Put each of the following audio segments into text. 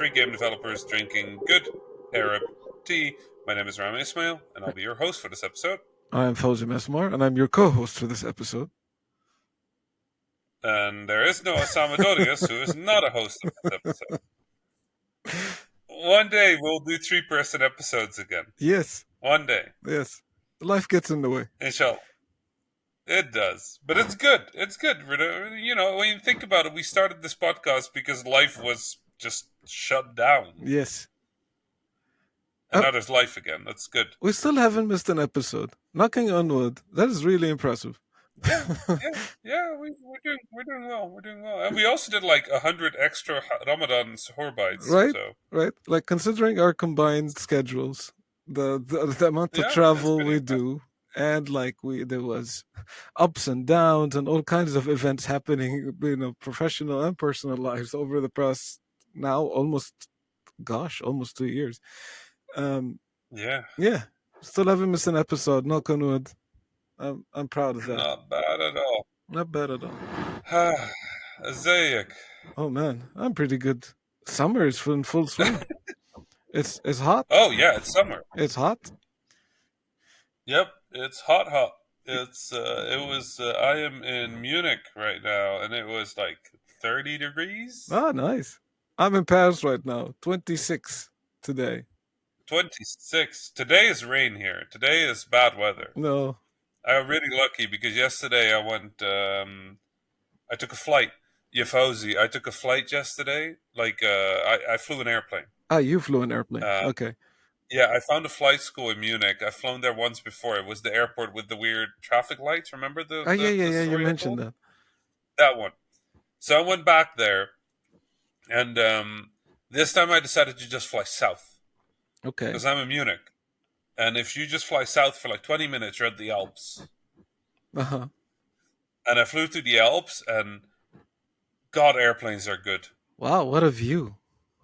three game developers drinking good Arab tea. My name is Rami Ismail, and I'll be your host for this episode. I'm Fawzi Rami, and I'm your co-host for this episode. And there is no Osama Dodius, who is not a host of this episode. One day we'll do three-person episodes again. Yes. One day. Yes. Life gets in the way. Inshallah. It does. But it's good. It's good. You know, when you think about it, we started this podcast because life was just shut down. Yes. And now there's life again. That's good. We still haven't missed an episode. Knocking on wood. That is really impressive. Yeah. We're doing well. We're doing well. And we also did like 100 extra Ramadan suhoor bites. Right? So. Right? Like, considering our combined schedules, the amount of travel we do, and like there was ups and downs and all kinds of events happening, professional and personal lives over the past now almost 2 years. Yeah. Still haven't missed an episode. Knock on wood. I'm proud of that. Not bad at all. Not bad at all. Azaic. Oh man, I'm pretty good. Summer is in full swing. It's hot. Oh yeah, it's summer. It's hot. Yep, it's hot. I am in Munich right now, and it was like 30 degrees. Ah, nice. I'm in Paris right now. 26 today. 26. Today is rain here. Today is bad weather. No. I'm really lucky because yesterday I went. I took a flight. Fawzi, I took a flight yesterday. Like I flew an airplane. Ah, you flew an airplane. Okay. Yeah, I found a flight school in Munich. I've flown there once before. It was the airport with the weird traffic lights. Remember the? Oh yeah. You mentioned that. That one. So I went back there, and this time I decided to just fly south. Okay. Because I'm in Munich, and if you just fly south for like 20 minutes, you're at the Alps. Uh-huh. And I flew to the Alps, and God, airplanes are good. Wow, what a view!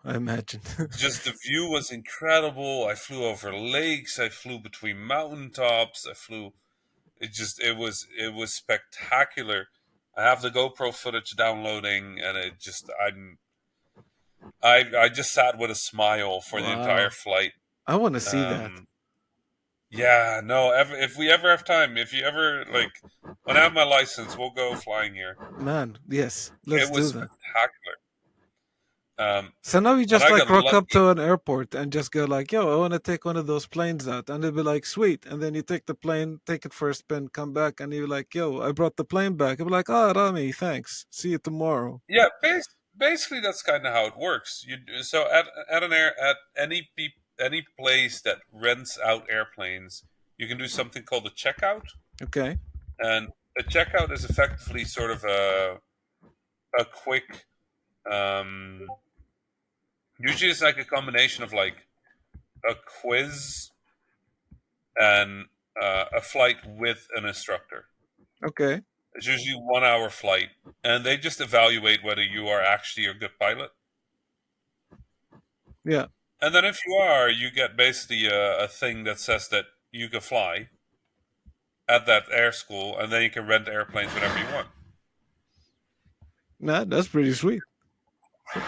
I imagine. Just the view was incredible. I flew over lakes. I flew between mountaintops. It was spectacular. I have the GoPro footage downloading, and I just sat with a smile for the entire flight. I want to see that. Yeah, no. If we ever have time, if you ever when I have my license, we'll go flying here. Man, yes, let's do that. It was spectacular. So now you just rock up to an airport and just go like, yo, I want to take one of those planes out, and they'll be like, sweet, and then you take the plane, take it for a spin, come back, and you're like, yo, I brought the plane back. I'll be like, oh, Rami, thanks, see you tomorrow. Yeah, basically that's kind of how it works. So at any place that rents out airplanes, you can do something called a checkout. Okay. And a checkout is effectively sort of a quick. Usually it's like a combination of like a quiz and a flight with an instructor. Okay. It's usually 1 hour flight, and they just evaluate whether you are actually a good pilot. Yeah. And then if you are, you get basically a thing that says that you can fly at that air school, and then you can rent airplanes whenever you want. Nah, that's pretty sweet.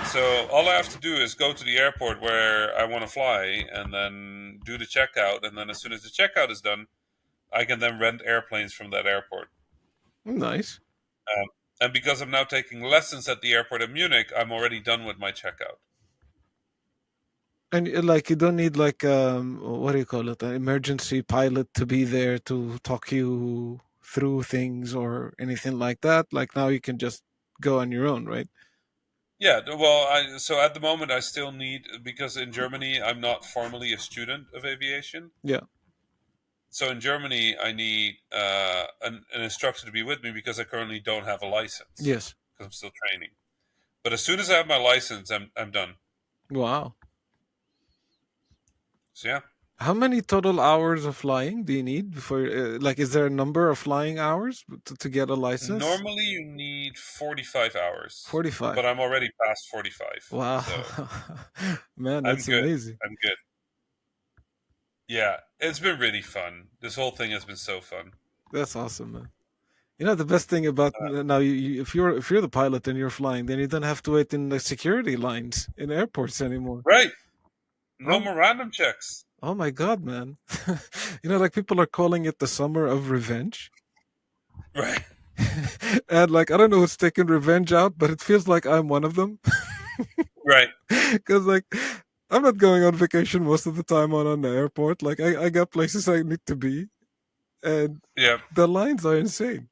So all I have to do is go to the airport where I want to fly, and then do the checkout, and then as soon as the checkout is done, I can then rent airplanes from that airport. Nice. And because I'm now taking lessons at the airport in Munich, I'm already done with my checkout. And you don't need what do you call it, an emergency pilot to be there to talk you through things or anything like that. Like now you can just go on your own, right? Yeah, well, so at the moment I still need, because in Germany I'm not formally a student of aviation. Yeah. So in Germany I need an instructor to be with me because I currently don't have a license. Yes. Because I'm still training. But as soon as I have my license, I'm done. Wow. So yeah. How many total hours of flying do you need before? Is there a number of flying hours to get a license? Normally, you need 45 hours. 45. But I'm already past 45. Wow, so man, that's amazing. I'm good. Yeah, it's been really fun. This whole thing has been so fun. That's awesome, man. You know the best thing about Uh, now, if you're the pilot and you're flying, then you don't have to wait in the security lines in airports anymore. right. No Oh, more random checks. oh my God, man! Like people are calling it the summer of revenge, Right. and like I don't know who's taking revenge out, but it feels like I'm one of them Right. because like I'm not going on vacation most of the time on the airport. Like I got places I need to be, and Yeah. the lines are insane.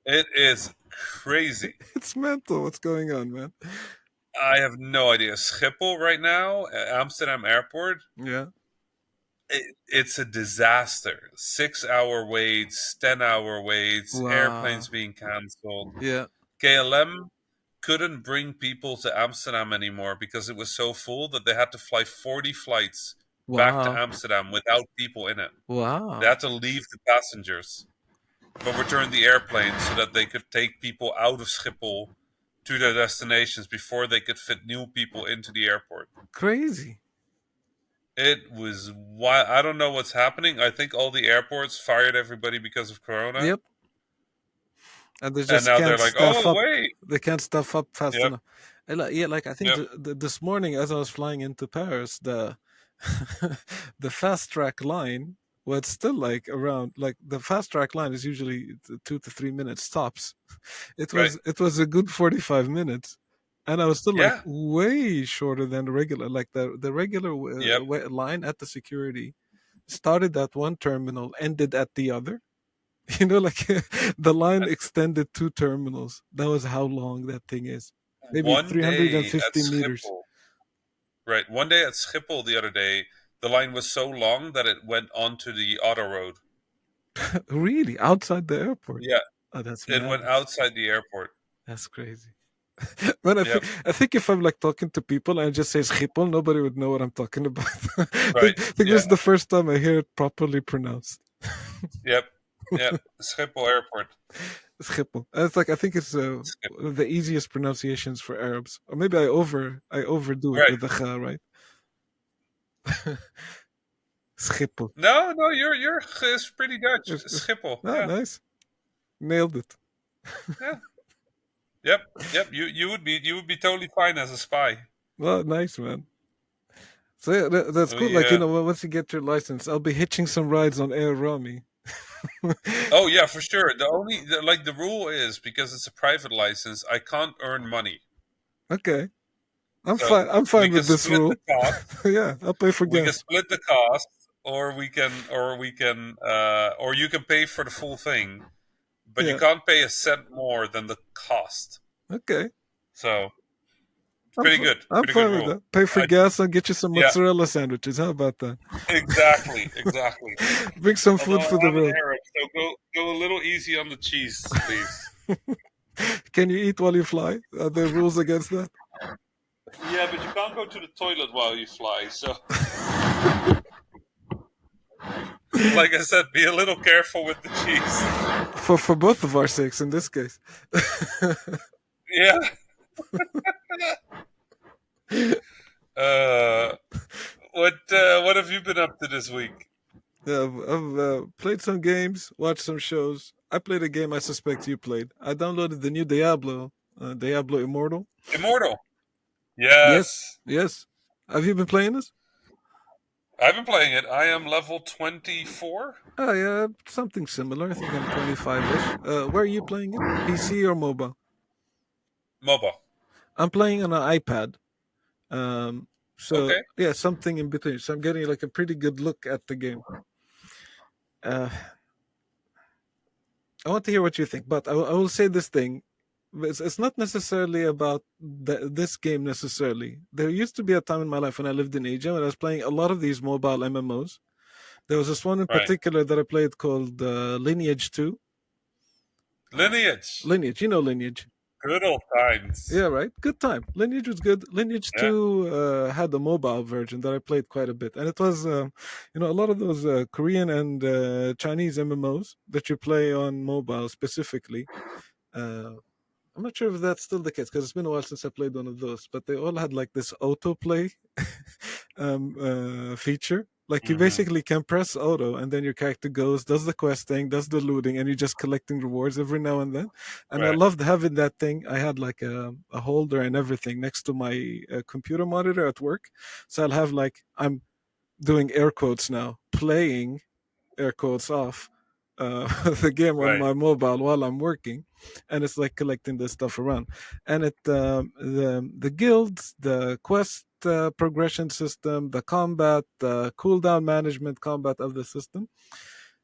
It is crazy. It's mental. What's going on, man? I have no idea. Schiphol right now, Amsterdam Airport, Yeah. it's a disaster. 6 hour waits, 10 hour waits, Wow. airplanes being cancelled. Yeah. KLM couldn't bring people to Amsterdam anymore because it was so full that they had to fly 40 flights back to Wow. Amsterdam without people in it. They Wow. had to leave the passengers, but return the airplane so that they could take people out of Schiphol to their destinations before they could fit new people into the airport. Crazy. It was wild. I don't know what's happening. I think all the airports fired everybody because of Corona, Yep. And they and just now can't they're like, staff "Oh up. wait, They can't staff up fast yep, enough. And yeah, like I think yep, this morning as I was flying into Paris, the the fast track line was still like around like the fast track line is usually 2 to 3 minutes tops. right, It was a good 45 minutes, and I was still like yeah, way shorter than the regular. Like the regular yep." line at the security started at one terminal, ended at the other. Like the line extended two terminals. That was how long that thing is. Maybe One day at 350 meters. Schiphol, right? One day at Schiphol the other day, the line was so long that it went onto the auto road. Really? Outside the airport? Yeah, Oh, that's it went madness. outside the airport. That's crazy. But Yep, I think if I'm like talking to people and I just say Schiphol, nobody would know what I'm talking about. right. I think this Yeah, is the first time I hear it properly pronounced. yep, yep. Schiphol Airport. Schiphol. And it's like I think it's Schiphol. one of the easiest pronunciations for Arabs. Or maybe I overdo it Right. with the kha, right? Schiphol. No, no, you're it's pretty Dutch. It's Schiphol. ah, Yeah, nice. Nailed it. yeah. Yep, yep. You would be totally fine as a spy. Well, nice, man. So yeah, that's cool. We Like, once you get your license, I'll be hitching some rides on Air Rami. Oh yeah, for sure. Like the rule is because it's a private license, I can't earn money. Okay. I'm So fine. I'm we fine can with this split the rule. cost. Yeah, I'll pay for We can gas. split the cost, or you can pay for the full thing, but you Yeah. can't pay a cent more than the cost. Okay. So pretty good, I'm pretty good fine with rule. that. Pay for I gas. I'll get you some Yeah, mozzarella sandwiches. How about that? exactly, exactly. Bring some Although food for the I'm an road. Arab, so go a little easy on the cheese, please. Can you eat while you fly? Are there rules against that? Yeah, but you can't go to the toilet while you fly. So, like I said, be a little careful with the cheese. For both of our sakes in this case. Yeah. Uh, what have you been up to this week? Yeah, I've played some games, watched some shows. I played a game I suspect you played. I downloaded the new Diablo, Diablo Immortal. Immortal. Yes, Yes, yes. Have you been playing this? I've been playing it. I am level 24. Oh yeah, something similar. I think I'm 25ish. Where are you playing it? PC or mobile? MOBA. I'm playing on an iPad. Um, so Okay. yeah, something in between. So I'm getting like a pretty good look at the game. Uh, I want to hear what you think, but I will say this thing. It's not necessarily about this game necessarily. There used to be a time in my life when I lived in Asia when I was playing a lot of these mobile MMOs. There was this one in Right. particular that I played called Lineage 2. Lineage. Lineage, you know Lineage. Good old times. Yeah, right. Good time. Lineage was good. Lineage Yeah. 2 had a mobile version that I played quite a bit. And it was, a lot of those Korean and Chinese MMOs that you play on mobile specifically. I'm not sure if that's still the case because it's been a while since I played one of those, but they all had like this autoplay feature. Like you Hmm. basically can press auto, and then your character goes, does the questing, does the looting, and you're just collecting rewards every now and then. And I Right. loved having that thing. I had like a holder and everything next to my computer monitor at work, so I'll have like I'm doing air quotes now, playing air quotes off the game on Right. my mobile while I'm working, and it's like collecting this stuff around. And the guilds, the quest progression system, the combat, the cooldown management combat of the system,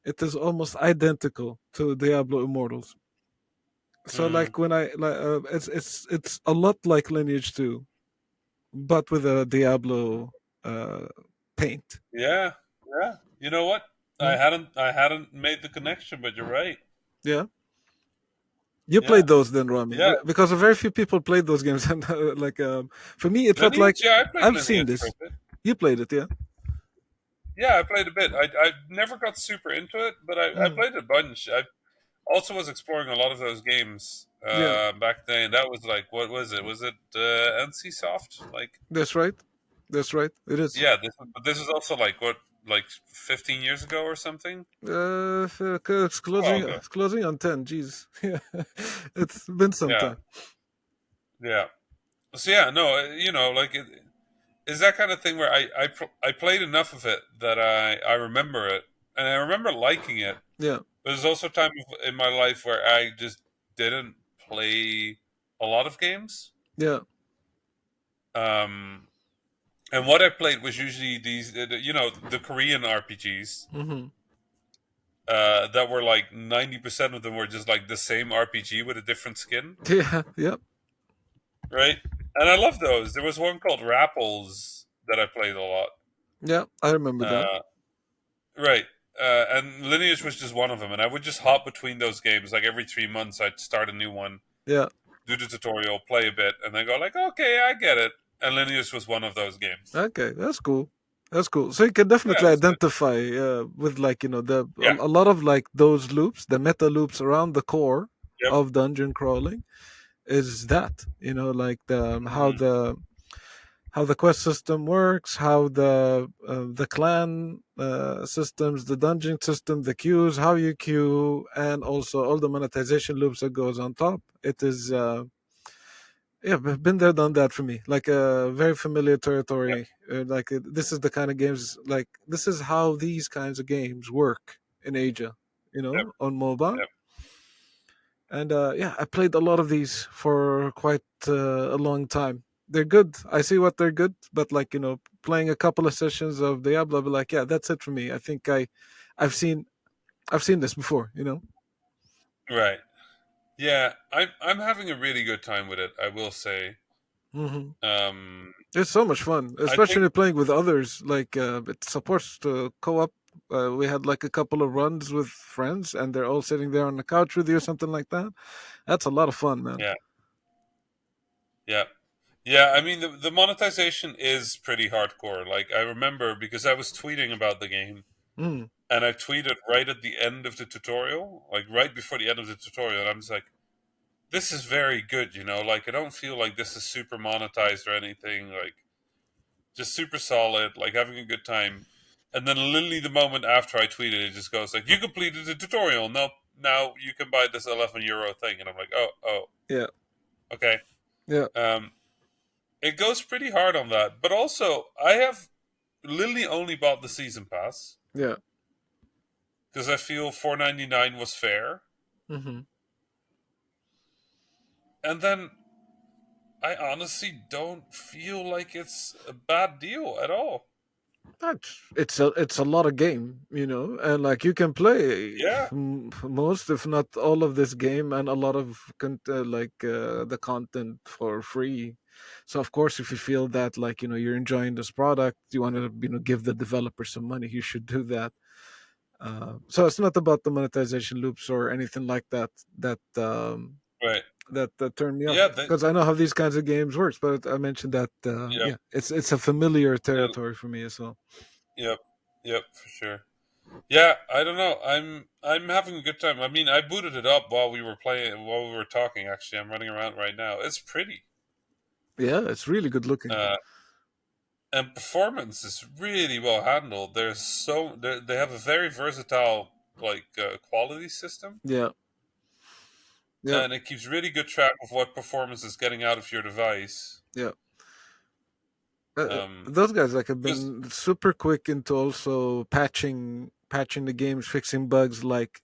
it is almost identical to Diablo Immortals. So Mm. like when I like it's a lot like Lineage 2, but with a Diablo uh, paint. Yeah. Yeah. You know what? Hmm? I hadn't made the connection, but you're right. Yeah. You Yeah. played those then, Rami, Yeah. because very few people played those games. And like for me, it felt like Lineage. Yeah, I played I've seen Lineage for a this. bit. You played it, yeah? Yeah, I played a bit. I never got super into it, but I Mm, played a bunch. I also was exploring a lot of those games yeah, back then. That was like, what was it? Was it NC Soft? Like, that's right. That's right. It is. yeah, but this is also like what, like 15 years ago or something. It's Oh, okay. closing on 10. Jeez, yeah, it's been some Yeah, time. yeah. So yeah, no, like is that kind of thing where I played enough of it that I remember it, and I remember liking it. Yeah, But there's also time in my life where I just didn't play a lot of games. yeah, Um, and what I played was usually these, the Korean RPGs. hmm, That were like 90% of them were just like the same RPG with a different skin, yeah, yeah, right? And I love those. There was one called Rapples that I played a lot. yeah. I remember that. Uh, right. And Lineage was just one of them. And I would just hop between those games. Like every 3 months, I'd start a new one, Yeah. do the tutorial, play a bit, and then go like, okay, I get it. And Lineage was one of those games. Okay, that's cool. That's cool. So you can Yeah, definitely it was good. identify with like the Yeah. a lot of like those loops, the meta loops around the core Yep. of dungeon crawling is that like Hmm. how the quest system works, how the clan systems, the dungeon system, the queues, how you queue, and also all the monetization loops that goes on top. It is yeah, been there, done that for me. Like a very familiar Yep. territory. This is the kind of games. Like this is how these kinds of games work in Asia. Yep. On mobile. Yep. And yeah, I played a lot of these for quite a long time. They're good. I see what they're good, but like playing a couple of sessions of Diablo, I'll be like, yeah, that's it for me. I think I've seen, I've seen this before. Right. Yeah, I'm having a really good time with it. I will say. Hmm. Um, It's so much fun, I think, especially playing with others. Like it supports to co-op. We had like a couple of runs with friends, and they're all sitting there on the couch with you, or something like that. That's a lot of fun, man. yeah, yeah, yeah. I mean, the monetization is pretty hardcore. Like I remember because I was tweeting about the game, Mm. and I tweeted right at the end of the tutorial, like right before the end of the tutorial, and I'm just like, this is very good. Like I don't feel like this is super monetized or anything. Like just super solid, like having a good time. And then literally the moment after I tweeted, it just goes like, "You completed the tutorial. Now you can buy this 11 euro thing." And I'm like, "Oh, Yeah, okay." yeah, Um, it goes pretty hard on that, but also I have literally only bought the season pass yeah. because I feel 4.99 was fair, Hmm. and then I honestly don't feel like it's a bad deal at all. It's a lot of game, and like you can play Yeah, most, if not all, of this game and a lot of the content for free. So of course, if you feel that like you're enjoying this product, you want to give the developer some money, you should do that. So it's not about the monetization loops or anything like that. right. That turned me off Yeah, because I know how these kinds of games works. But I mentioned that yeah, yeah, it's a familiar yeah, territory for me as well. yep, yep, for sure. Yeah, I don't know. I'm having a good time. I mean, I booted it up while we were playing, while we were talking. Actually, I'm running around right now. It's pretty. Yeah, it's really good looking. Uh, and performance is really well handled. They have a very versatile quality system, Yeah, yeah, and it keeps really good track of what performance is getting out of your device. yeah. Um, Those guys like have because been super quick into also patching the games, fixing bugs like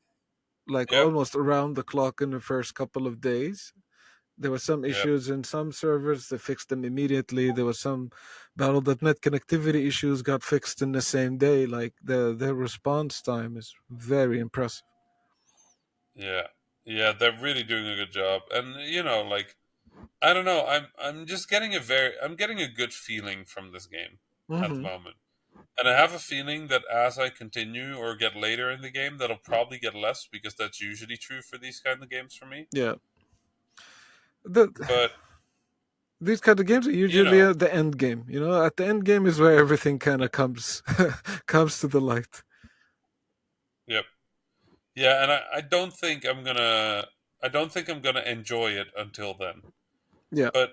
yep, almost around the clock in the first couple of days. There were some yep, issues in some servers. They fixed them immediately. There was some Battle.net connectivity issues got fixed in the same day. Like their response time is very impressive. yeah, yeah, they're really doing a good job, and I don't know, I'm just getting I'm getting a good feeling from this game at the Hmm. moment. And I have a feeling that as I continue or get later in the game, that'll probably get less because that's usually true for these kind of games for me. Yeah, the, But these kind of games are you usually know, at the end game. You know, at the end game is where everything kind of comes comes to the light. yep, yeah, and I don't think I'm gonna enjoy it until then. Yeah. But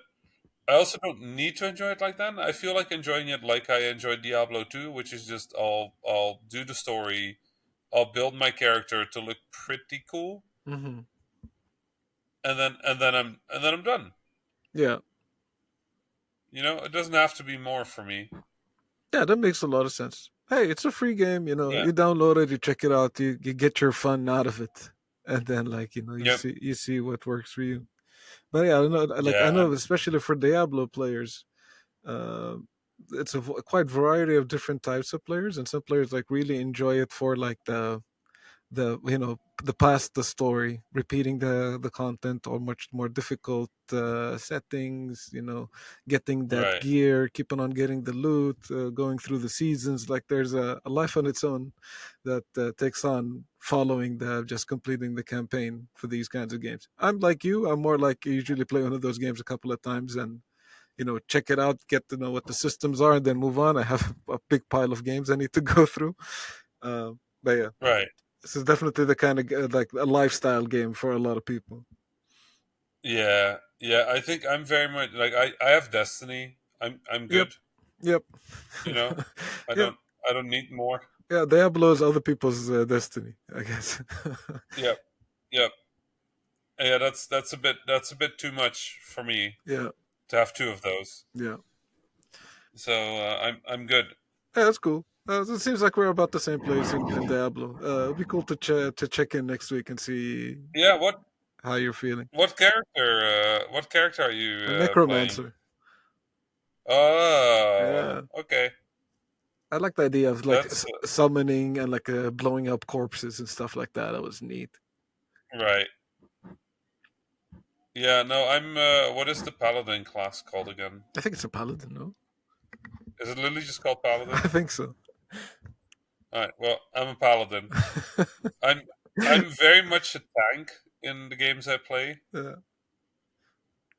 I also don't need to enjoy it like then. I feel like enjoying it like I enjoyed Diablo 2, which is just I'll do the story, I'll build my character to look pretty cool, Hmm. and then I'm done. Yeah. It doesn't have to be more for me. Yeah, that makes a lot of sense. Hey, it's a free game, you know. Yeah. You download it, you check it out, you get your fun out of it. And then like, Yep. you see what works for you. But yeah, I know like I Yeah. know especially for Diablo players, uh, it's a quite variety of different types of players, and some players like really enjoy it for like the the past the story, repeating the content, or much more difficult settings, getting that Right. gear, keeping on getting the loot, going through the seasons. Like there's a life on its own that takes on following the just completing the campaign for these kinds of games. I'm like you, I'm more like you usually play one of those games a couple of times and check it out, get to know what the systems are, and then move on. I have a big pile of games I need to go through. But yeah, Right. this is definitely the kind of like a lifestyle game for a lot of people. Yeah. Yeah. I think I'm very much I have Destiny. I'm Yep, good. yep, You know. I yep, don't I don't need more. yeah. Diablo is other people's destiny, I guess. Yep. Yep. Yeah. That's a bit too much for me Yeah, to have two of those. yeah, So I'm good. yeah. That's cool. It seems like we're about the same place in Diablo. It'd be cool to check in next week and see Yeah. how you're feeling. What character are you A playing? necromancer. Oh. Yeah, Okay. I like the idea of like That's summoning and like blowing up corpses and stuff like that. That was neat. right. Yeah. No. I'm. What is the paladin class called again? I think it's a paladin, no? Is it literally just called I paladin? think so. All right. Well, I'm a paladin. I'm I'm very much a tank in the games I play. Yeah.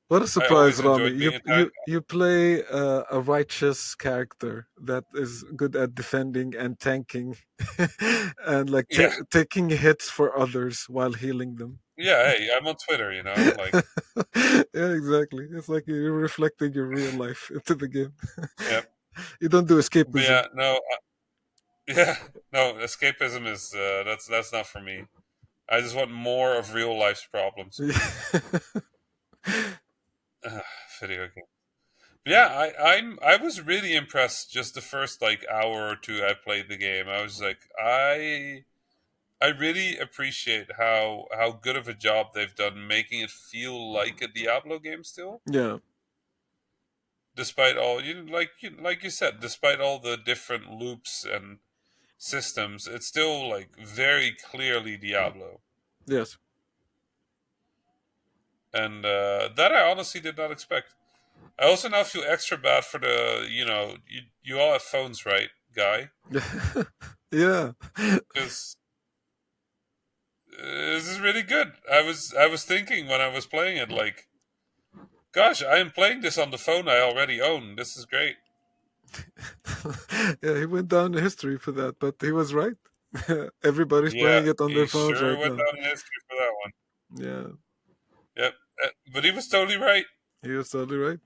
What a I surprise, always Rami! enjoyed being You a tank. you you play a righteous character that is good at defending and tanking, and like Yeah. taking hits for others while healing them. Yeah. Hey, I'm on Twitter. Like, Yeah, exactly. It's like you're reflecting your real life into the game. yeah. You don't do But escapism. yeah. No. Yeah. No. Escapism is that's not for me. I just want more of real life's problems. Ugh, video game. Yeah, I was really impressed just the first hour or two I played the game. I was like, I really appreciate how good of a job they've done making it feel like a Diablo game still, Yeah. despite all like you said, despite all the different loops and systems, it's still like very clearly Diablo, Yes. and that I honestly did not expect. I also now feel extra bad for you all have phones, right, guy? Yeah. Because this is really good. I was thinking when I was playing it, like, gosh, I am playing this on the phone I already own. This is great. Yeah, he went down in history for that, but he was right. Everybody's Yeah, playing it on their he phones sure right went now. down in history for that one. Yeah, Yep, but he was totally right. he was totally right.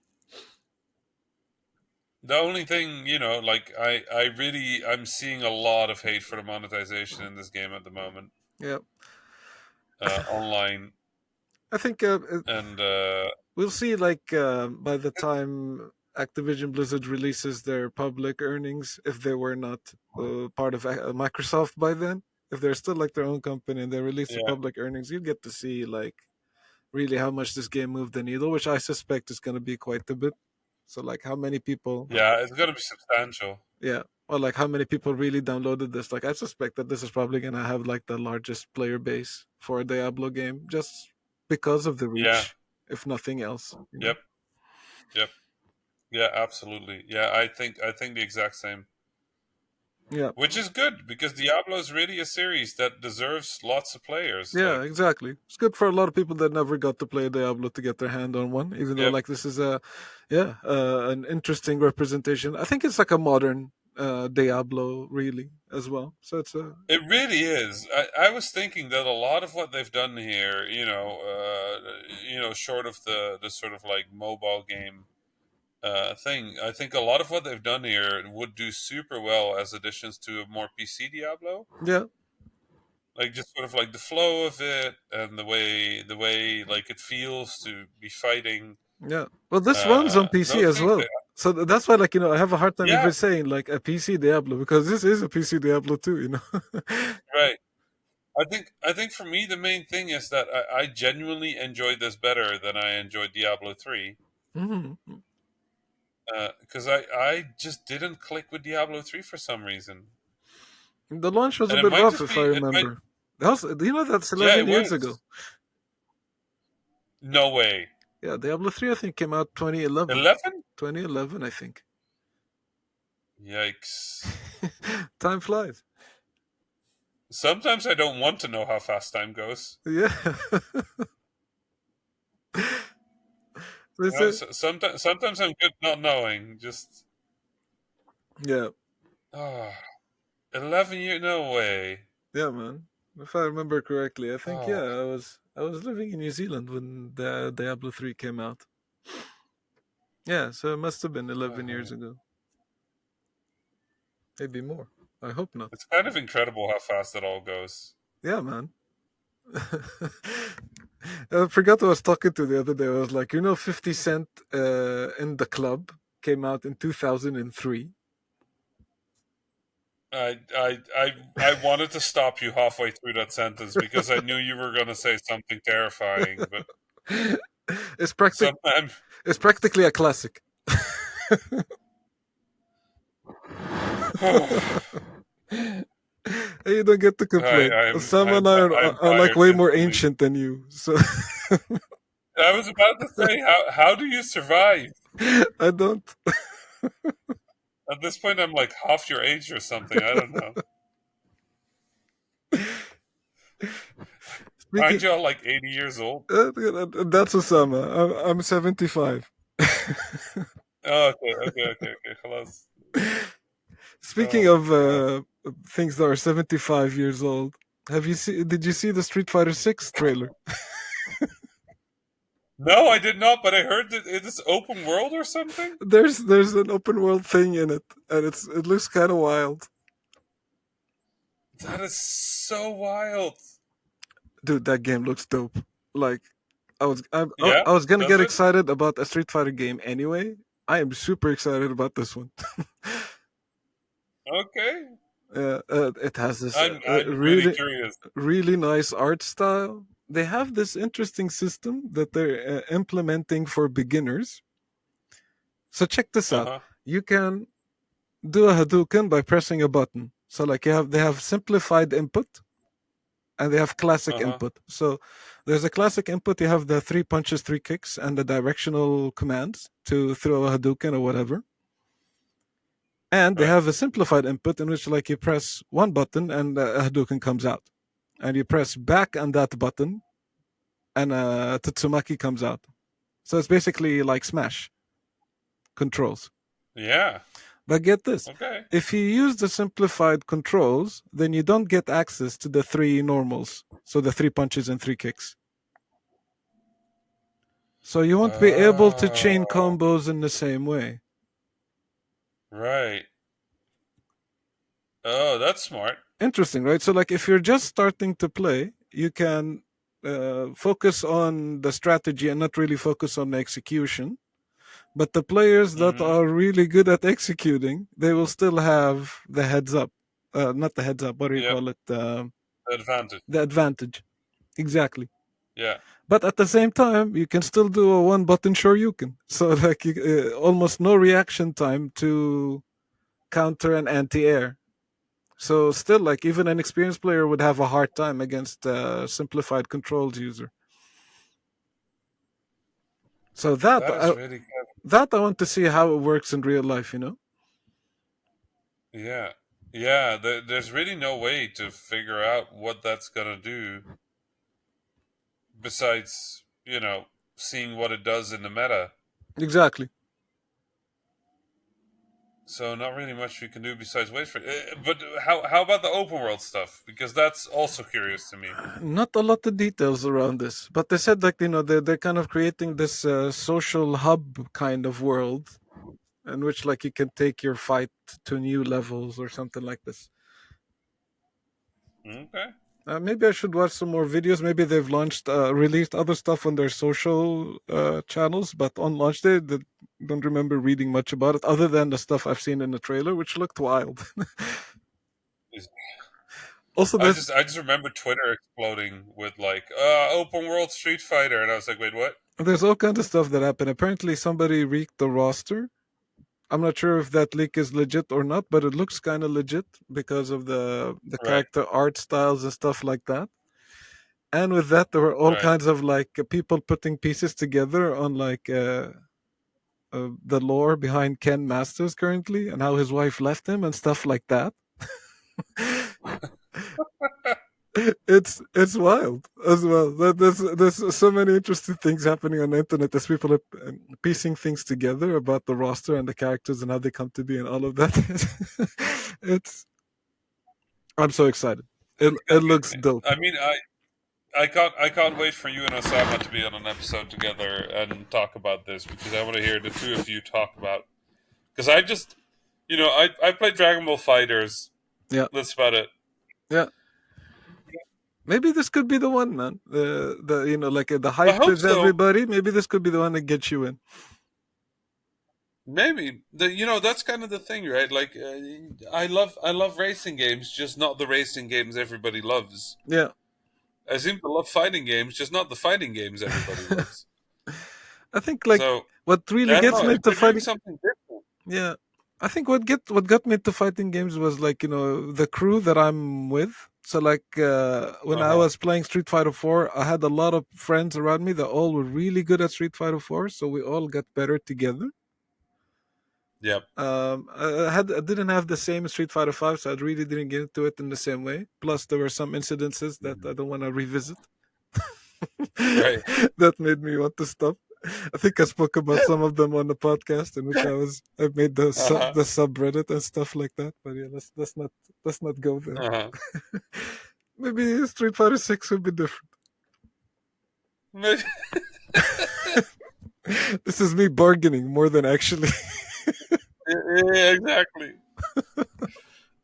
The only thing, like I'm seeing a lot of hate for the monetization in this game at the moment, Yeah. online, I think and we'll see, like, by the time Activision Blizzard releases their public earnings, if they were not part of Microsoft by then, if they're still like their own company and they release the yeah, public earnings, you get to see like really how much this game moved the needle, which I suspect is going to be quite a bit. So, like, how many people? yeah, it's gonna be substantial. Yeah, or like how many people really downloaded this? Like, I suspect that this is probably going to have like the largest player base for a Diablo game, just because of the Yeah, reach, if nothing else. yep, yep, yeah, absolutely. Yeah, I think the exact same. Yeah. Which is good because Diablo is really a series that deserves lots of players. Yeah, Like, exactly. It's good for a lot of people that never got to play Diablo to get their hand on one, even though yep, like this is an interesting representation. I think it's like a modern Diablo really as well. So it's a it really is. I was thinking that a lot of what they've done here, short of the sort of like mobile game thing, I think a lot of what they've done here would do super well as additions to a more PC Diablo. yeah, Like just sort of like the flow of it and the way like it feels to be fighting. yeah. Well, this runs on PC Those as things. well. So that's why, like, I have a hard time Yeah, even saying like a PC Diablo, because this is a PC Diablo too. right. I think for me the main thing is that I genuinely enjoyed this better than I enjoyed Diablo 3. Mhm. Because I just didn't click with Diablo 3 for some reason. The launch was a And it bit might rough, just if I be it might remember. That was, that's yeah, 11 it years ago. was. No way. Yeah, Diablo 3 I think came out 2011. 11? 2011, I think. Yikes. Time flies. Sometimes I don't want to know how fast time goes. Yeah. That's it. Sometimes I'm good not knowing. Just Yeah. oh, 11 years, no way. Yeah, man. If I remember correctly, I think Oh, yeah, I was living in New Zealand when the Diablo 3 came out. Yeah, so it must have been 11 years uh, ago. Maybe more. I hope not. it's kind of incredible how fast it all goes. Yeah, man. I forgot who I was talking to the other day. I was like, 50 Cent in the Club came out in 2003. I wanted to stop you halfway through that sentence because I knew you were going to say something terrifying, but it's practic- sometimes it's practically a classic. You don't get to complain. Sam and I I'm are like tired way more instantly. ancient than you, so I was about to say, how do you survive? I don't. At this point, I'm like half your age or something. I don't know. Aren't Speaking, you all like 80 years old? that's Osama. I'm 75. Oh, okay. Close. Speaking Oh of god. things that are 75 years old, did you see the Street Fighter 6 trailer? No, I did not, but I heard that it is open world or something. There's an open world thing in it, and it looks kind of wild. That is so wild. Dude, that game looks dope. Like, Yeah, I was gonna does get it? excited about a Street Fighter game anyway. I am super excited about this one. Okay. It has this I'm really really curious. really nice art style. They have this interesting system that they're implementing for beginners. So check this Uh out. huh. You can do a Hadouken by pressing a button. So like they have simplified input and they have classic Uh huh. input. So there's a classic input. You have the 3 punches, 3 kicks, and the directional commands to throw a Hadouken or whatever. And they Right. have a simplified input in which like you press one button and a Hadouken comes out, and you press back on that button and a Tatsumaki comes out. So it's basically like Smash controls. Yeah. But get this, Okay. if you use the simplified controls, then you don't get access to the three normals. So the 3 punches and 3 kicks. So you won't be able to chain Oh. combos in the same way. Right. Oh, that's smart. Interesting, right? So, like, if you're just starting to play, you can focus on the strategy and not really focus on the execution. But the players that Mm-hmm. are really good at executing, they will still have the heads up. Not the heads up. What do you Yep. call it? Advantage. The advantage. Exactly. Yeah. But at the same time, you can still do a one button Shoryuken. So, like, almost no reaction time to counter an anti air. So, still, like, even an experienced player would have a hard time against a simplified controls user. So, That is really good. that I want to see how it works in real life, you know? Yeah. Yeah. There's really no way to figure out what that's gonna do besides, seeing what it does in the meta. Exactly. So not really much we can do besides wait for it. But how about the open world stuff? Because that's also curious to me. Not a lot of details around this, but they said like they're kind of creating this social hub kind of world in which like you can take your fight to new levels or something like this. Okay. Maybe I should watch some more videos. Maybe they've released other stuff on their social channels, but on launch day, they don't remember reading much about it other than the stuff I've seen in the trailer, which looked wild. Also, I there's just I just remember Twitter exploding with like open world Street Fighter, and I was like, wait, what? there's all kinds of stuff that happened. Apparently, somebody leaked the roster. I'm not sure if that leak is legit or not, but it looks kind of legit because of the Right, character art styles and stuff like that. And with that, there were all right. kinds of like people putting pieces together on like the lore behind Ken Masters currently and how his wife left him and stuff like that. It's wild as well. There's so many interesting things happening on the internet as people are piecing things together about the roster and the characters and how they come to be and all of that. it's I'm so excited. It's It gonna get looks me. dope. I mean, I can't wait for you and Osama to be on an episode together and talk about this because I want to hear the two of you talk about. Because I just, I played Dragon Ball Fighters. Yeah, That's about it. yeah. Maybe this could be the one, man. The like the I hype hope is so. everybody. Maybe this could be the one that gets you in. Maybe that's kind of the thing, right? Like, I love racing games, just not the racing games everybody loves. Yeah. I seem to love fighting games, just not the fighting games everybody loves. I think like So what really I don't gets know me if into they're doing fighting. something different. Yeah, I think what got me into fighting games was like the crew that I'm with. So like when Uh I huh. was playing Street Fighter 4, I had a lot of friends around me that all were really good at Street Fighter 4. So we all got better together. Yep. I didn't have the same Street Fighter 5, so I really didn't get into it in the same way. Plus, there were some incidences that I don't want to revisit. Right. That made me want to stop. I think I spoke about some of them on the podcast in which I made Uh huh. the subreddit and stuff like that. But yeah, let's not go there. Uh huh. Maybe Street Fighter 6 will be different. Maybe. This is me bargaining more than actually. Yeah, exactly.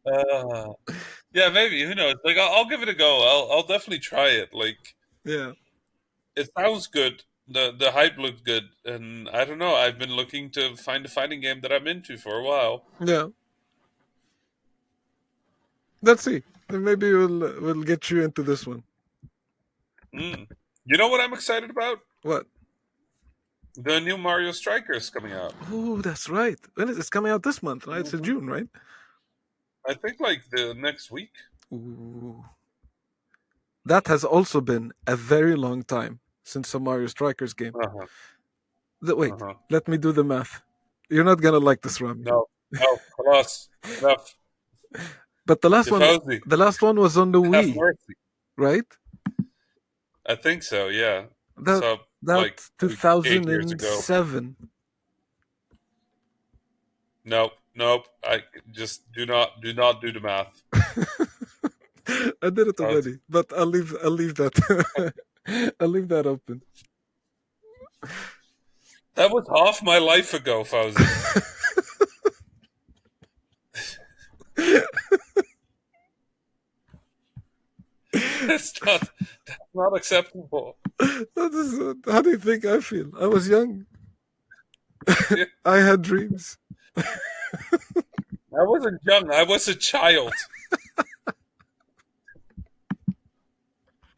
Uh, yeah, maybe. Who knows? Like, I'll give it a go. I'll definitely try it. Like, Yeah, it sounds good. The hype looked good, and I don't know. I've been looking to find a fighting game that I'm into for a while. yeah. Let's see. Maybe we'll get you into this one. Mm. You know what I'm excited about? What? The new Mario Strikers coming out. Oh, that's right. When is it's coming out this month, right? It's in Hmm. June, right? I think like the next week. Ooh. That has also been a very long time since a Mario Strikers game. Uh huh. Uh Wait, huh. let me do the math. You're not gonna like this, Rami. No, no, خلاص, enough. But Fawzi, the last one was on the have Wii, mercy. right? I think so. Yeah. That So like that's 8 years ago. 2007. Nope, nope. I just do not do the math. I did it Fawzi. already, but I'll leave that I'll leave that open. That was half my life ago, Fawzi. That's not acceptable. How do you think I feel? I was young. Yeah, I had dreams. I wasn't young. I was a child.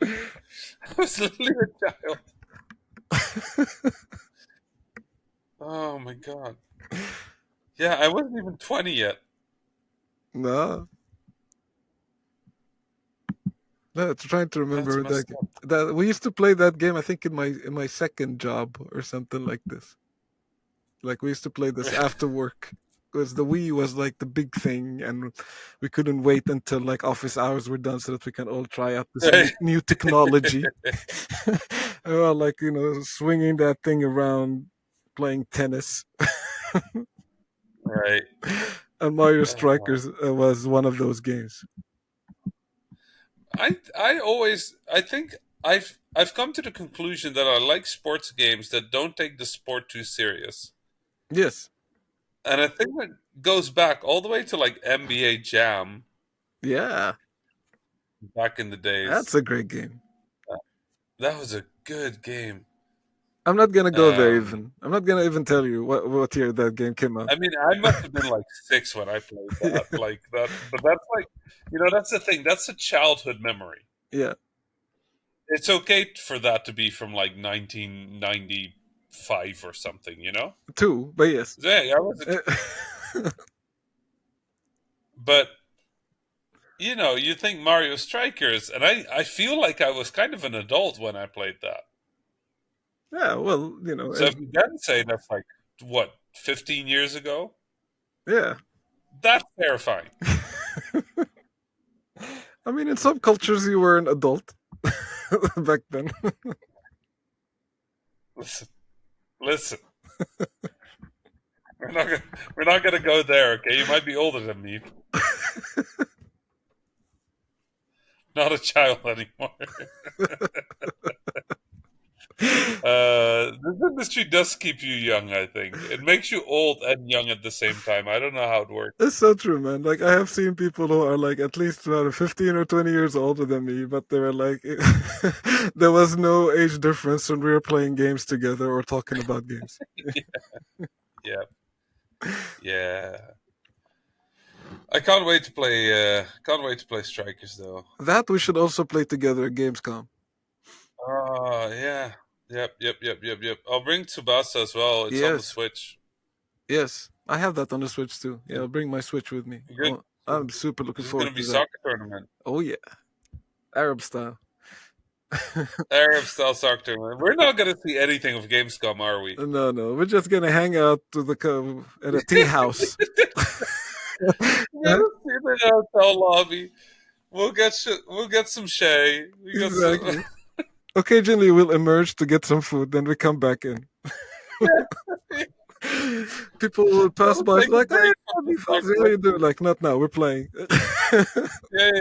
I was literally a child. Oh my god. Yeah, I wasn't even 20 yet. No, no, trying to That's remember that messed game. up. That we used to play that game. I think in my second job or something like this. Like we used to play this after work because the Wii was like the big thing, and we couldn't wait until like office hours were done so that we can all try out this Right. new technology. And we're all like swinging that thing around, playing tennis, Right. and Mario Uh, Strikers was one of those games. I think I've come to the conclusion that I like sports games that don't take the sport too serious. Yes, And I think that goes back all the way to like NBA Jam yeah, back in the that's days. a great game. That was a good game. I'm not gonna go there Um, even. I'm not gonna even tell you what year that game came out. I mean, I must have been like 6 when I played that. Yeah, Like that, but that's like, that's the thing. That's a childhood memory. yeah, It's okay for that to be from like 1995 or something. two, but yes. So, yeah, I was a kid. But you think Mario Strikers, and I feel like I was kind of an adult when I played that. Yeah, well, So if you can say that's like what 15 years ago, yeah. that's terrifying. I mean, in some cultures, you were an adult back then. Listen, listen. We're not gonna go there, okay? You might be older than me, not a child anymore. This industry does keep you young. I think it makes you old and young at the same time. I don't know how it works. It's so true, man. Like, I have seen people who are like at least about 15 or 20 years older than me, but they were like, there was no age difference when we were playing games together or talking about games. Yeah, yeah. I can't wait to play. Can't wait to play Strikers though. That we should also play together at Gamescom. Oh yeah. Yep. I'll bring Tsubasa as well. It's on the Yes, Switch. yes. I have that on the Switch too. Yeah, I'll bring my Switch with me. Good. I'm super looking This is gonna forward be to that. soccer tournament. Oh, yeah. Arab style. Arab style soccer tournament. We're not gonna see anything of Gamescom, are we? No, no. We're just going to hang out at a tea house. We're gonna see the hotel lobby. We'll get some Shay. We got some. Exactly. Occasionally, we'll emerge to get some food, then we come back in. People will pass by, Take a like, "Hey, break Fawzi, from the Fawzi, how you doing?" Like, not now. We're playing. Yeah.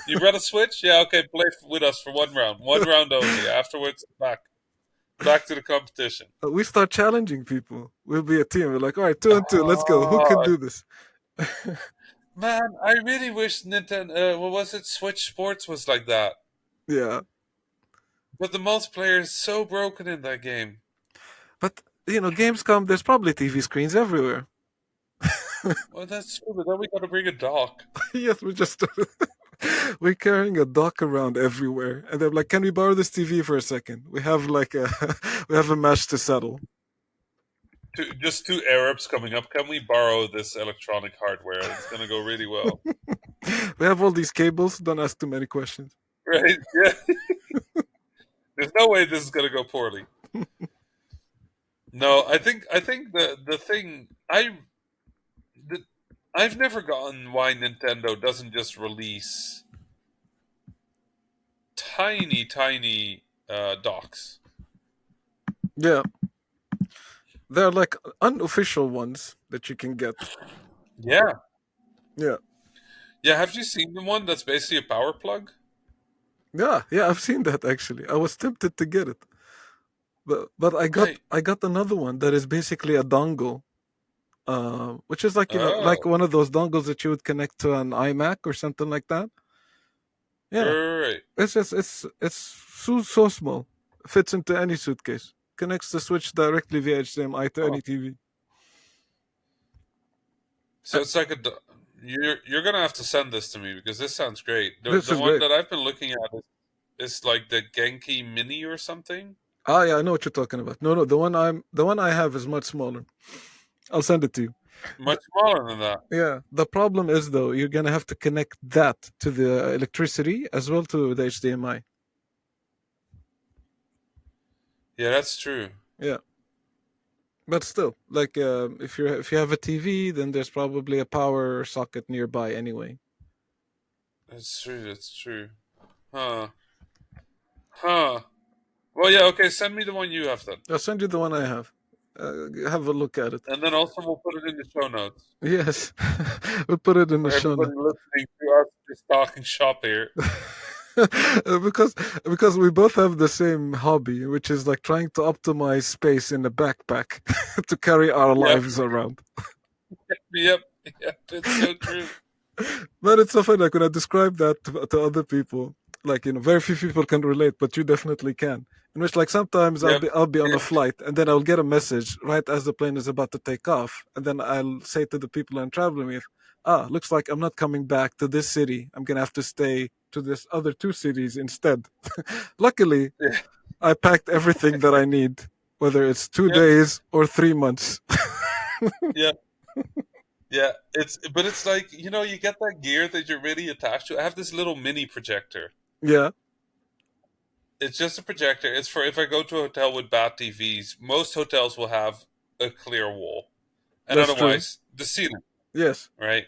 You brought a Switch? Yeah, okay. Play with us for one round. One round only. Afterwards, back to the competition. We start challenging people. We'll be a team. We're like, all right, 2-2. Let's go. Who can Oh, do this? man, I really wish Nintendo. What was it? Switch Sports was like that. Yeah. But the multiplayer is so broken in that game. But, Gamescom, there's probably TV screens everywhere. Well, that's true, but then we gotta bring a dock. Yes, we're carrying a dock around everywhere, and they're like, "Can we borrow this TV for a second? We have like a we have a match to settle." Just two Arabs coming up. Can we borrow this electronic hardware? It's gonna go really well, We have all these cables. Don't ask too many questions. right? Yeah. There's no way this is gonna go poorly. No, I think the thing the, I've never gotten why Nintendo doesn't just release tiny docks. Yeah, they're like unofficial ones that you can get. Yeah, Yeah, yeah. Have you seen the one that's basically a power plug? yeah. I've seen that actually. I was tempted to get it, but I got Right. I got another one that is basically a dongle. Which is like like Oh, one of those dongles that you would connect to an iMac or something like that. Yeah, Right. it's so small. Fits into any suitcase. Connects the switch directly via HDMI to Oh. any TV. So it's like you're gonna have to send this to me because this sounds great. The This the is one great. that I've been looking at is like the Genki Mini or something. Ah, yeah, I know what you're talking about. No, the one I have is much smaller. I'll send it to you. Much smaller than that. Yeah, the problem is though you're gonna have to connect that to the electricity as well to the HDMI. Yeah, that's true. Yeah, but still, like if you have a TV, then there's probably a power socket nearby anyway. That's true. That's true. Huh. Huh. Well, yeah. Okay. Send me the one you have then, I'll send you the one I have. Have a look at it. and then also we'll put it in the show notes Yes, we'll put it in the for show everybody notes. listening to us just talking shop here. because because we both have the same hobby, which is like trying to optimize space in a backpack to carry our Yep. lives around. Yep. Yep. It's so true. But it's so funny, like when I describe that to other people, like very few people can relate, but you definitely can. In which, like, sometimes Yep. I'll be on a flight, and then I'll get a message right as the plane is about to take off, and then I'll say to the people I'm traveling with, looks like I'm not coming back to this city. I'm gonna have to stay to this other two cities instead. Luckily, Yeah. I packed everything that I need, whether it's two Yep. days or 3 months. Yep. Yeah. It's like you get that gear that you're really attached to. I have this little mini projector. Yeah, It's just a projector. It's for if I go to a hotel with bad TVs. Most hotels will have a clear wall, and that's true. otherwise the ceiling, Yes. right?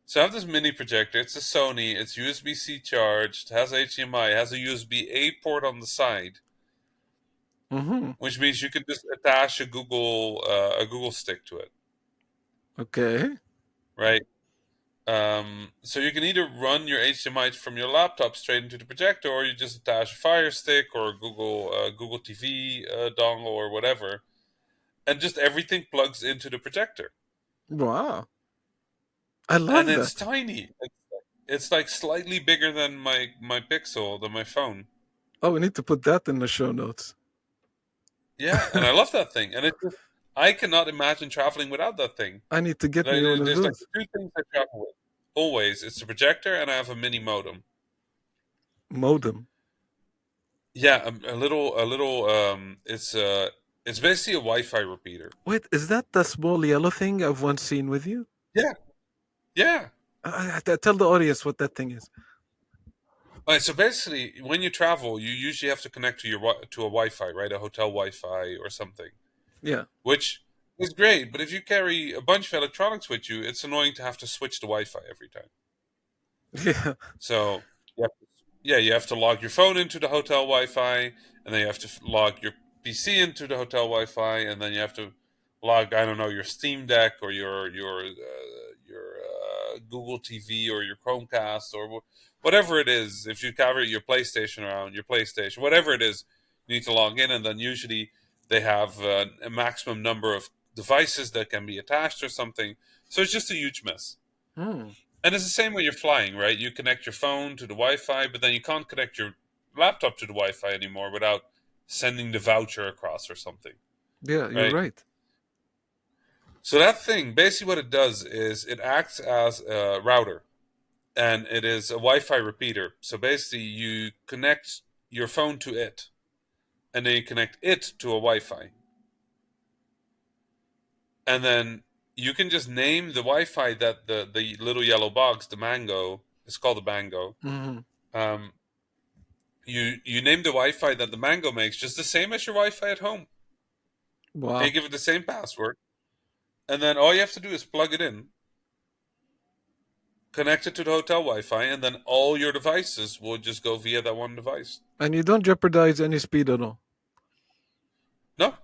So I have this mini projector. It's a Sony. It's USB-C charged. Has HDMI. Has a USB-A port on the side, Mm-hmm. which means you can just attach a Google stick to it, Okay. right? So you can either run your HDMI from your laptop straight into the projector, or you just attach a Fire Stick or a Google TV dongle or whatever, and just everything plugs into the projector, Wow. I and love it's that. tiny. It's like slightly bigger than my Pixel, than my phone. Oh, we need to put that in the show notes. Yeah, and I love that thing, and I cannot imagine traveling without that thing. I need to get me one of There's like those. two things I travel with always. It's the projector, and I have a mini modem. Modem. Yeah, a little. It's basically a Wi-Fi repeater. Wait, is that the small yellow thing I've once seen with you? Yeah, yeah. Tell the audience what that thing is. All right, so basically, when you travel, you usually have to connect to to a Wi-Fi, right? A hotel Wi-Fi or something, Yeah. which is great. But if you carry a bunch of electronics with you, it's annoying to have to switch the Wi-Fi every time. Yeah. So yeah, you have to log your phone into the hotel Wi-Fi, and then you have to log your PC into the hotel Wi-Fi, and then you have to log, I don't know, your Steam Deck or your Google TV or your Chromecast or whatever it is. If you carry your PlayStation around, your PlayStation, whatever it is, you need to log in, and then usually they have a maximum number of devices that can be attached or something. So it's just a huge mess. Hmm. And it's the same when you're flying, right? You connect your phone to the Wi-Fi, but then you can't connect your laptop to the Wi-Fi anymore without sending the voucher across or something, Yeah, you're right? right. So that thing, basically what it does is it acts as a router, and it is a Wi-Fi repeater. So basically you connect your phone to it, and then you connect it to a Wi-Fi. And then you can just name the Wi-Fi that the little yellow box, the Mango, it's called the Mango. Hmm. Um, you name the Wi-Fi that the Mango makes just the same as your Wi-Fi at home. And you Wow. give it the same password, and then all you have to do is plug it in, connect it to the hotel Wi-Fi, and then all your devices will just go via that one device. And you don't jeopardize any speed at all. No,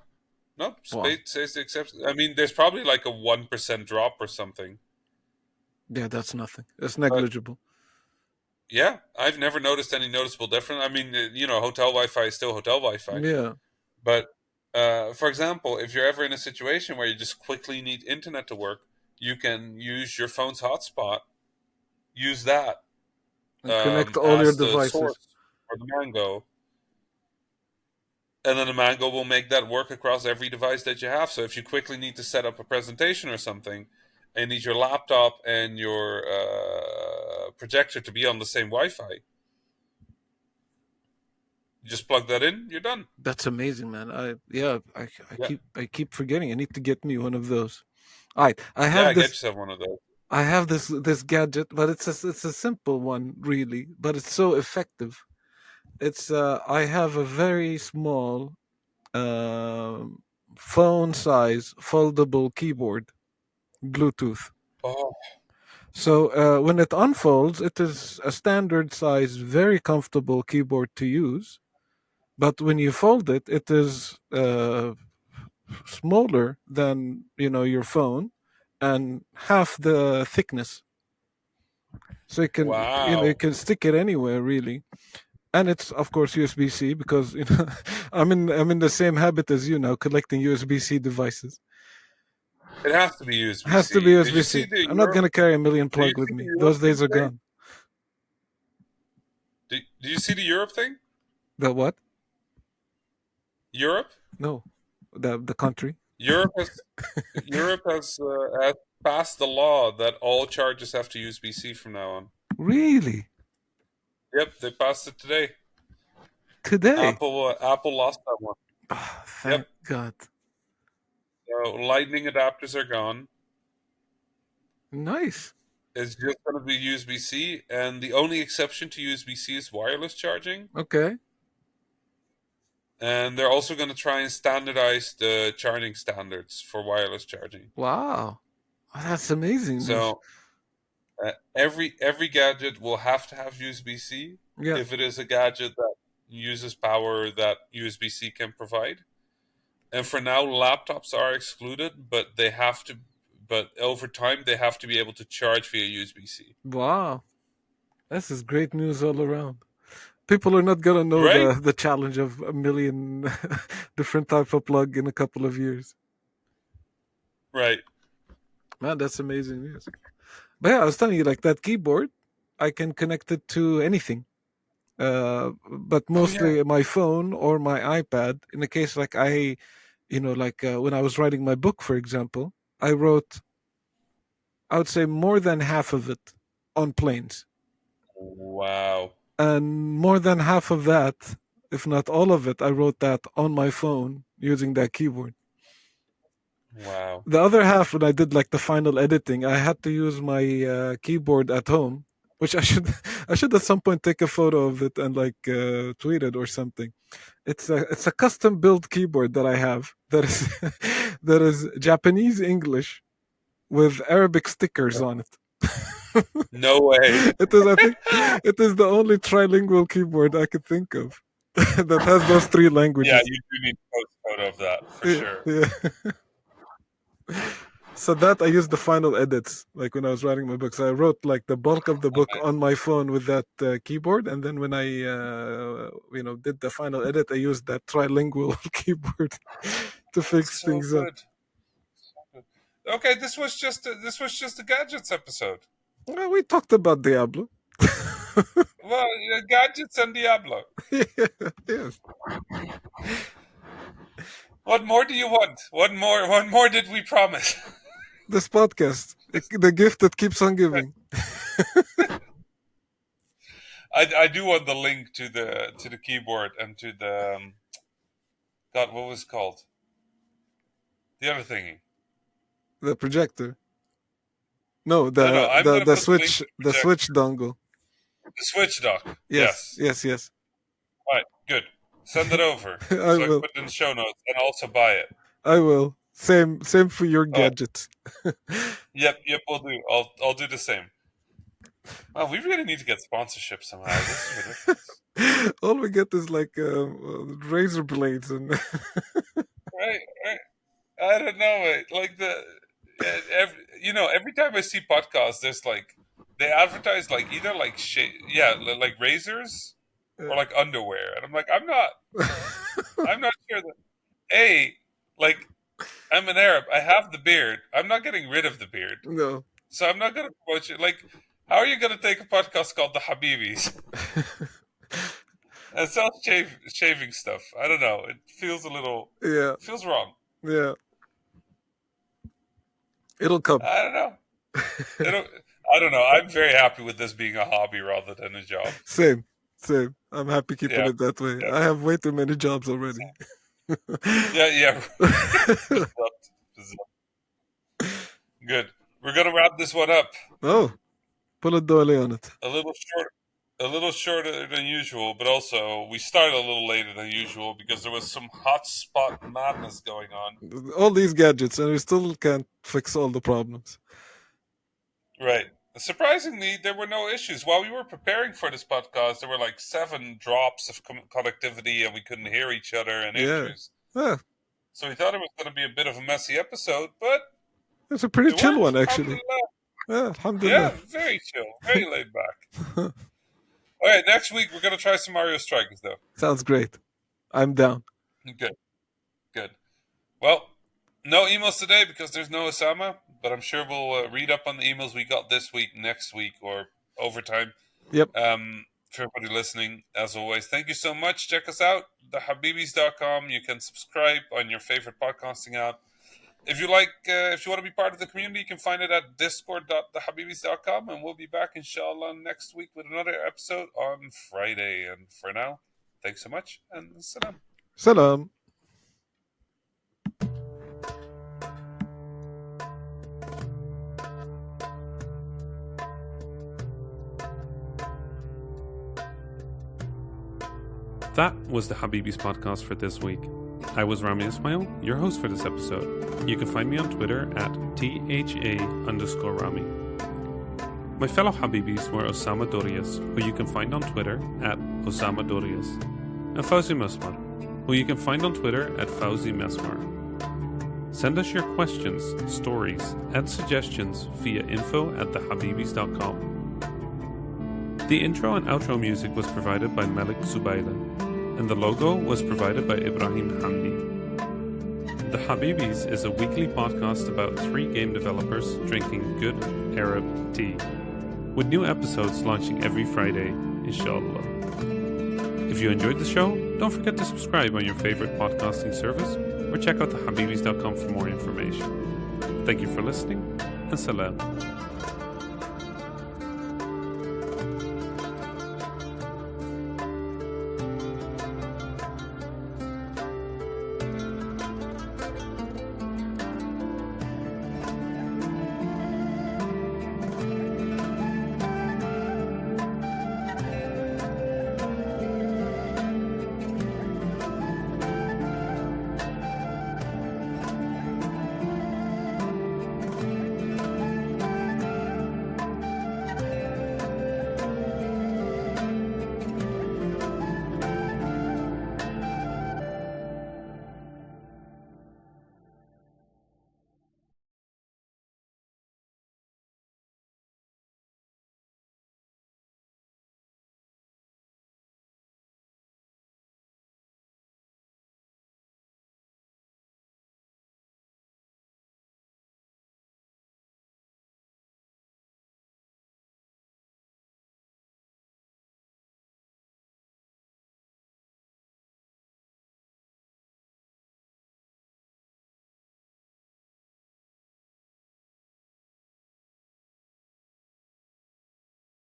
no, Wow. space says except. I mean, there's probably like a 1% drop or something, Yeah, that's nothing. It's but negligible. yeah, I've never noticed any noticeable difference. I mean, hotel Wi-Fi is still hotel Wi-Fi, Yeah. but for example, if you're ever in a situation where you just quickly need internet to work, you can use your phone's hotspot. Use that, And connect all your as the devices. source for the Mango, and then the Mango will make that work across every device that you have. So if you quickly need to set up a presentation or something, and need your laptop and your projector to be on the same Wi-Fi, you just plug that in, you're done. That's amazing, man. I Yeah, keep forgetting. I need to get me one of those. All right, yeah, get yourself one of those. I have this gadget, but it's a simple one really, but it's so effective. It's I have a very small um phone size foldable keyboard, Bluetooth. Oh, So when it unfolds, it is a standard size, very comfortable keyboard to use. But when you fold it, it is smaller than your phone, and half the thickness. So you wow. can stick it anywhere really, and it's of course USB-C because I'm in the same habit as you now, collecting USB-C devices. It has to be Has to be USB-C. Did you see USB-C. the I'm not Europe? gonna carry a million Did you plug with see the me. Europe Those thing days are today? gone. Did you see the Europe thing? The what? Europe? No, the country. Europe has has passed the law that all chargers have to use USB-C from now on. Really? Yep, they passed it today. Today? Apple lost that one. Ah, Yep. thank God. So Lightning adapters are gone. Nice. It's just going to be USB-C, and the only exception to USB-C is wireless charging. Okay. And they're also going to try and standardize the charging standards for wireless charging. Wow. Oh, that's amazing news. So every gadget will have to have USB-C Yeah. if it is a gadget that uses power that USB-C can provide. And for now, laptops are excluded, but they have to. But over time, they have to be able to charge via USB-C. Wow. This is great news all around. People are not gonna know Right, the challenge of a million different type of plug in a couple of years. right. Man, that's amazing news. But yeah, I was telling you, like that keyboard, I can connect it to anything. But Oh yeah. mostly my phone or my iPad. In the case like when I was writing my book, for example, I wrote, I would say, more than half of it on planes, Wow. and more than half of that, if not all of it, I wrote that on my phone using that keyboard. Wow. The other half, when I did like the final editing, I had to use my keyboard at home, which I should I should at some point take a photo of it and like tweet it or something. It's a custom built keyboard that I have that is that is Japanese English with Arabic stickers on it. No way. It is, I think, it is the only trilingual keyboard I could think of that has those three Yeah, languages. you do need to post a photo of that for Yeah, sure. yeah. So that I used the final edits, like when I was writing my books. I wrote like the bulk of the book on my phone with that keyboard, and then when I, did the final edit, I used that trilingual keyboard to fix So things up. good. Okay, this was just a gadgets episode. Well, we talked about Diablo. Well, yeah, gadgets and Diablo. Yeah, yes. What more do you want? What more? What more did we promise? This podcast, the gift that keeps on giving. I do want the link to the keyboard and to the God. What was it called? The other thingy. The projector. No, No. the I'm the gonna the put the link switch to the the projector. switch dongle. The Switch dock. Yes, Yes. yes, yes. All right. Good. Send it over I so I can will. put it in the show notes and also buy it. I will. Same for your Oh, gadgets. yep. We'll do. I'll do the same. Well, we really need to get sponsorship somehow. This is ridiculous. All we get is like razor blades and Right. Right. I don't know. Like every time I see podcasts, there's like they advertise like either like like razors or like underwear, and I'm like, I'm not sure that like I'm an Arab. I have the beard. I'm not getting rid of the beard, no. so I'm not gonna promote you. Like How are you going to take a podcast called The Habibis? It sounds shaving stuff. I don't know. It feels a little... Yeah. It feels wrong. Yeah. It'll come. I don't know. I don't know. I'm very happy with this being a hobby rather than a job. Same. I'm happy keeping it that way. Yeah. I have way too many jobs already. Yeah. Good. We're going to wrap this one up. Oh, put a dolly on it. A little shorter than usual, but also we started a little later than usual because there was some hotspot madness going on. All these gadgets, and we still can't fix all the problems. Right. Surprisingly, there were no issues. While we were preparing for this podcast, there were like 7 drops of connectivity and we couldn't hear each other and issues. Yeah. So we thought it was going to be a bit of a messy episode, but... It's a pretty chill one, actually. Yeah, alhamdulillah. Yeah, very chill. Very laid back. All right, next week we're going to try some Mario Strikers, though. Sounds great. I'm down. Good. Well, no emails today because there's no Osama, but I'm sure we'll read up on the emails we got this week, next week, or overtime. Yep. For everybody listening, as always, thank you so much. Check us out, thehabibis.com. You can subscribe on your favorite podcasting app. If you want to be part of the community, you can find it at discord.thehabibis.com, and we'll be back, inshallah, next week with another episode on Friday. And for now, thanks so much, and salam. Salam. That was the Habibis podcast for this week. I was Rami Ismail, your host for this episode. You can find me on Twitter at @THA_Rami. My fellow Habibis were Osama Dorias, who you can find on Twitter at Osama Dorias, and Fawzi Mesmar, who you can find on Twitter at Fawzi Mesmar. Send us your questions, stories, and suggestions via info@thehabibis.com. The intro and outro music was provided by Malik Zubaydah, and the logo was provided by Ibrahim Hamdi. The Habibis is a weekly podcast about 3 game developers drinking good Arab tea, with new episodes launching every Friday, inshallah. If you enjoyed the show, don't forget to subscribe on your favorite podcasting service or check out thehabibis.com for more information. Thank you for listening, and salam.